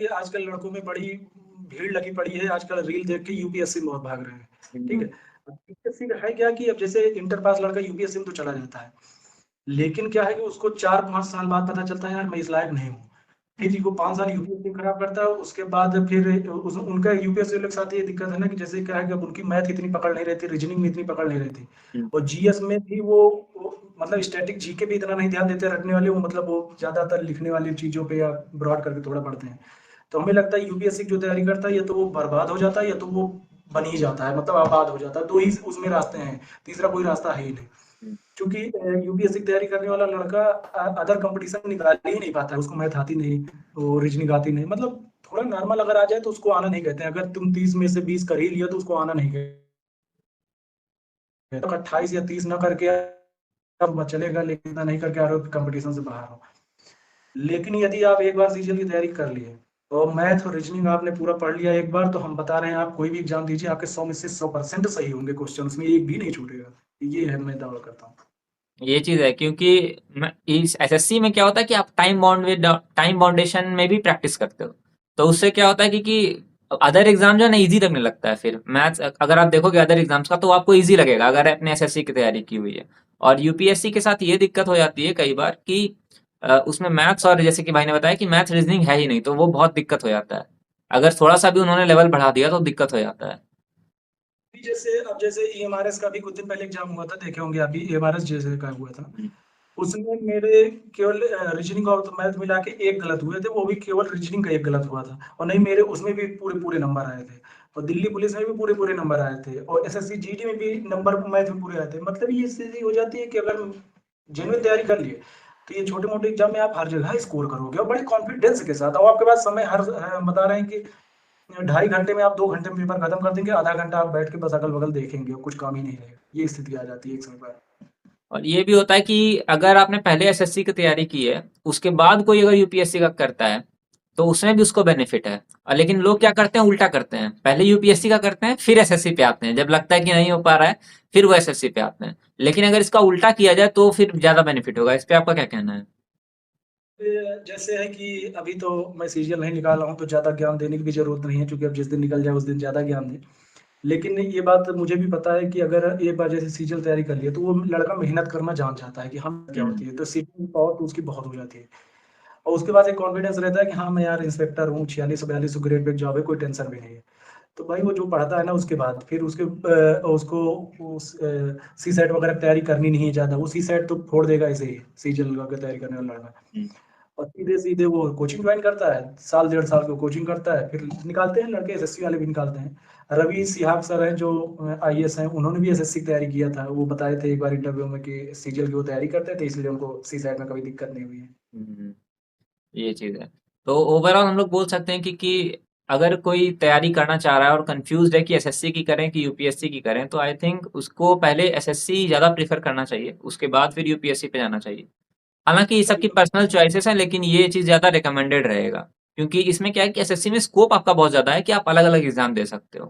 ये आजकल लड़कों में बड़ी भीड़ लगी पड़ी है, आजकल रील देख के यूपीएससी में बहुत भाग रहे हैं। ठीक है। हम्म। अब यूपीएससी का है क्या कि अब जैसे इंटर पास लड़का यूपीएससी में तो चला जाता है, लेकिन क्या है कि उसको 4-5 साल बाद पता चलता है यार मैं इस लायक नहीं हूँ। फिर जी वो 5 साल यूपीएससी खराब करता है, उसके बाद फिर उनका यूपीएससी के साथ ये दिक्कत है ना कि जैसे क्या है कि अब उनकी मैथ इतनी पकड़ नहीं रहती, रीजनिंग में इतनी पकड़ नहीं रहती, हम्म। और जीएस में भी वो मतलब स्टैटिक जीके पे इतना नहीं ध्यान देते रटने वाले, वो मतलब वो ज्यादातर लिखने वाली चीजों पे या ब्रॉड करके थोड़ा पढ़ते हैं। तो हमें लगता है यूपीएससी की जो तैयारी करता है या तो वो बर्बाद हो जाता है या तो वो बन ही जाता है, मतलब आबाद हो जाता है। दो ही उसमें रास्ते हैं, तीसरा कोई रास्ता है ही नहीं। हम्म। क्योंकि यूपीएससी की तैयारी करने वाला लड़का अदर कंपटीशन निकाल ही नहीं पाता है, उसको मैथ आती नहीं, वो रीजनिंग आती नहीं, मतलब थोड़ा नॉर्मल अगर आ जाए तो उसको आना नहीं कहते हैं। अगर तुम 30 में से 20 कर ही लिया तो उसको आना नहीं कहते, तो 28 या 30 ना करके अब चलेगा, लेकिन इतना नहीं करके आ रहे हो कंपटीशन से बाहर हो। लेकिन यदि आप एक बार सीजीएल की तैयारी कर लिए और मैथ और रीजनिंग आपने पूरा पढ़ लिया एक बार, तो हम बता रहे हैं आप कोई भी एग्जाम दीजिए, आपके 100 में से 100% सही होंगे क्वेश्चन, उसमें एक भी नहीं छूटेगा। ये है, मैं दावा करता हूँ। ये चीज है क्योंकि इस एसएससी में क्या होता है कि आप टाइम बाउंडेशन में भी प्रैक्टिस करते हो। तो उससे क्या होता है कि अदर एग्जाम जो है ना इजी लगने लगता है। फिर मैथ्स अगर आप देखोगे अदर एग्जाम्स का तो आपको इजी लगेगा अगर आपने एसएससी की तैयारी की हुई है। और यूपीएससी के साथ ये दिक्कत हो जाती है कई बार कि उसमें मैथ्स और जैसे कि भाई ने बताया कि मैथ रीजनिंग है ही नहीं, तो वो बहुत दिक्कत हो जाता है। अगर थोड़ा सा भी उन्होंने लेवल बढ़ा दिया तो दिक्कत हो जाता है। जैसे अब जैसे ईएमआरएस का भी कुछ दिन पहले एग्जाम हुआ था, देखे होंगे अभी ईएमआरएस जैसे का हुआ था, हम्म। उसमें मेरे केवल रीजनिंग और तो मैथ मिला के एक गलत हुए थे, वो भी केवल रीजनिंग का एक गलत हुआ था, और नहीं मेरे उसमें भी पूरे पूरे नंबर आए थे। और दिल्ली पुलिस में भी पूरे पूरे नंबर आए थे, और एसएससी जीडी में भी नंबर मैथ में पूरे आए थे। मतलब ये स्थिति हो जाती है कि अगर जेन्युइन तैयारी कर लिए तो ये छोटे मोटे एग्जाम में आप हर जगह स्कोर करोगे, और बड़े कॉन्फिडेंस के साथ, और आपके पास समय बता रहे हैं कि 2.5 घंटे में आप 2 घंटे में पेपर खत्म कर देंगे, आधा घंटा आप बैठ के बस अगल बगल देखेंगे और कुछ काम ही नहीं रहेगा। ये स्थिति आ जाती है एक समय पर। और ये भी होता है कि अगर आपने पहले एसएससी की तैयारी की है, उसके बाद कोई अगर यूपीएससी का करता है, तो उसमें भी उसको बेनिफिट है। और लेकिन लोग क्या करते हैं, उल्टा करते हैं, पहले यूपीएससी का करते हैं फिर एसएससी पे आते हैं, जब लगता है कि नहीं हो पा रहा है फिर वो एसएससी पे आते हैं। लेकिन अगर इसका उल्टा किया जाए तो फिर ज्यादा बेनिफिट होगा। इस पे आपका क्या कहना है? जैसे है कि अभी तो मैं सीरियल नहीं निकाला हूँ, तो ज्यादा ज्ञान देने की भी जरूरत नहीं है, क्योंकि अब जिस दिन निकल जाए उस दिन ज्यादा ज्ञान दे। लेकिन ये बात मुझे भी पता है कि अगर एक बार जैसे सीरियल तैयारी कर लिया तो वो लड़का मेहनत करना जान जाता है कि हम क्या होती है, तो सीटिंग पावर तो उसकी बहुत हो जाती है। और उसके बाद एक कॉन्फिडेंस रहता है कि हाँ मैं यार इंस्पेक्टर हूँ, 46-42 ग्रेड पे जॉब है, कोई टेंशन भी नहीं है। तो भाई वो जो पढ़ता है ना, उसके बाद फिर उसको उस सी सेट वगैरह की तैयारी करनी नहीं है ज्यादा, वो सी सेट तो फोड़ देगा ऐसे ही, सीजन का तैयारी करने वाला लड़का। हम्म। और सीधे सीधे वो कोचिंग ज्वाइन करता है, साल 1.5 साल को कोचिंग करता है, फिर निकालते हैं लड़के, एसएससी वाले भी निकालते हैं। रवि सिहाग सर हैं जो आईएएस हैं, उन्होंने भी एसएससी की तैयारी किया था, वो बताए थे एक बार इंटरव्यू में कि सीजीएल की वो तैयारी करते थे, इसलिए उनको सी सेट में कभी दिक्कत नहीं हुई है। हम्म। ये चीज है। तो ओवरऑल हम लोग बोल सकते हैं कि अगर कोई तैयारी करना चाह रहा है और कंफ्यूज है कि एसएससी की करें कि यूपीएससी की करें, तो आई थिंक उसको पहले एसएससी ज्यादा प्रीफर करना चाहिए, उसके बाद फिर यूपीएससी पे जाना चाहिए। हालांकि ये सबकी पर्सनल चॉइसेस हैं, लेकिन ये चीज ज्यादा रिकमेंडेड रहेगा। क्योंकि इसमें क्या है कि एसएससी में स्कोप आपका बहुत ज्यादा है कि आप अलग अलग एग्जाम दे सकते हो।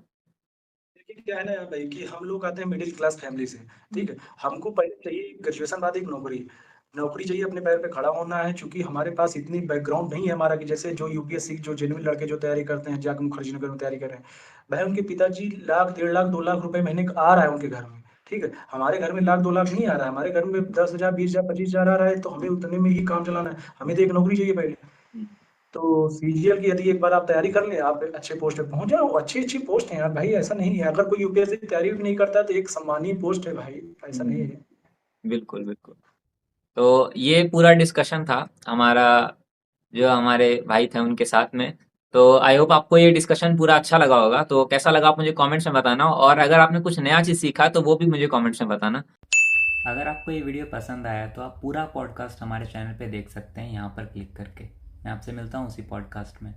देखिए क्या है ना भाई कि हम लोग आते हैं मिडिल क्लास फैमिली से। ठीक है। हमको पहले चाहिए ग्रेजुएशन, बाद एक नौकरी। नौकरी चाहिए, अपने पैर पे खड़ा होना है, क्योंकि हमारे पास इतनी बैकग्राउंड नहीं है हमारा कि जैसे जो यूपीएससी जो जेन्युइन लड़के जो तैयारी करते हैं, जाकर मुखर्जी नगर में तैयारी कर रहे हैं, भाई उनके पिताजी लाख 1.5 लाख 2 लाख रुपए महीने का आ रहा है उनके घर में। ठीक है। हमारे घर में लाख 2 लाख नहीं आ रहा है, हमारे घर में 10,000 20,000 25,000 आ रहा है, तो हमें उतने में ही काम चलाना है, हमें तो एक नौकरी चाहिए पहले। तो सीजीएल की यदि एक बार आप तैयारी कर लें, आप अच्छे पोस्ट पे पहुंच जाओ, अच्छी अच्छी पोस्ट है यार भाई, ऐसा नहीं है अगर कोई यूपीएससी की तैयारी भी नहीं करता तो एक सम्मानीय पोस्ट है भाई, ऐसा नहीं है। बिल्कुल बिल्कुल। तो ये पूरा डिस्कशन था हमारा, जो हमारे भाई थे उनके साथ में। तो आई होप आपको ये डिस्कशन पूरा अच्छा लगा होगा। तो कैसा लगा आप मुझे कमेंट्स में बताना, और अगर आपने कुछ नया चीज़ सीखा तो वो भी मुझे कमेंट्स में बताना। अगर आपको ये वीडियो पसंद आया तो आप पूरा पॉडकास्ट हमारे चैनल पे देख सकते हैं यहाँ पर क्लिक करके। मैं आपसे मिलता हूँ उसी पॉडकास्ट में।